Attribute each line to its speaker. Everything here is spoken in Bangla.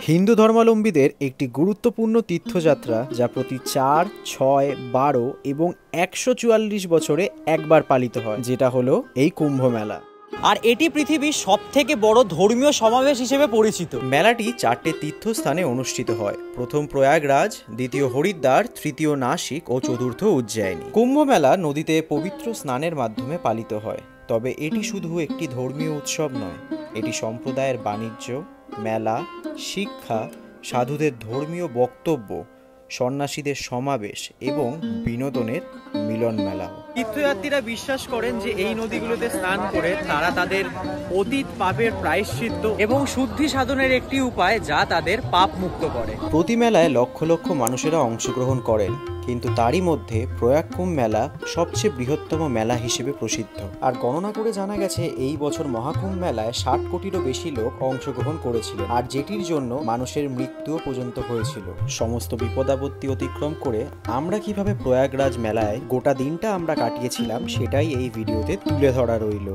Speaker 1: হিন্দু ধর্মাবলম্বীদের একটি গুরুত্বপূর্ণ তীর্থযাত্রা যা প্রতি 4, 6, 12 এবং 144 বছরে একবার পালিত হয়, যেটা হলো এই কুম্ভ মেলা।
Speaker 2: আর এটি পৃথিবীর সবথেকে বড় ধর্মীয় সমাবেশ হিসেবে পরিচিত।
Speaker 1: মেলাটি 4টে তীর্থস্থানে অনুষ্ঠিত হয়। প্রথম প্রয়াগরাজ, দ্বিতীয় হরিদ্বার, তৃতীয় নাসিক ও চতুর্থ উজ্জয়িনী। কুম্ভ মেলা নদীতে পবিত্র স্নানের মাধ্যমে পালিত হয়। তবে এটি শুধু একটি ধর্মীয় উৎসব নয়, এটি সম্প্রদায়ের বাণিজ্য, মেলা, শিক্ষা, সাধুদের ধর্মীয় বক্তব্য, সন্ন্যাসীদের সমাবেশ এবং বিনোদনের মিলন মেলা।
Speaker 2: তীর্থযাত্রীরা বিশ্বাস করেন যে এই নদীগুলোতে স্নান করে তারা তাদের অতীত পাপের প্রায়শ্চিত্ত এবং শুদ্ধি সাধনের একটি উপায় যা তাদের পাপ মুক্ত করে।
Speaker 1: প্রতি মেলায় লক্ষ লক্ষ মানুষেরা অংশগ্রহণ করেন, কিন্তু তারই মধ্যে প্রয়াগ কুম্ভ মেলা সবচেয়ে বৃহত্তম মেলা হিসেবে প্রসিদ্ধ। আর গণনা করে জানা গেছে এই বছর মহাকুম্ভ মেলায় 60 কোটিরও বেশি লোক অংশগ্রহণ করেছিলেন, আর যেটির জন্য মানুষের মৃত্যুও পর্যন্ত হয়েছিল। সমস্ত বিপদাপত্তি অতিক্রম করে আমরা কিভাবে প্রয়াগরাজ মেলায় গোটা দিনটা আমরা কাটিয়েছিলাম সেটাই এই ভিডিওতে তুলে ধরা রইল।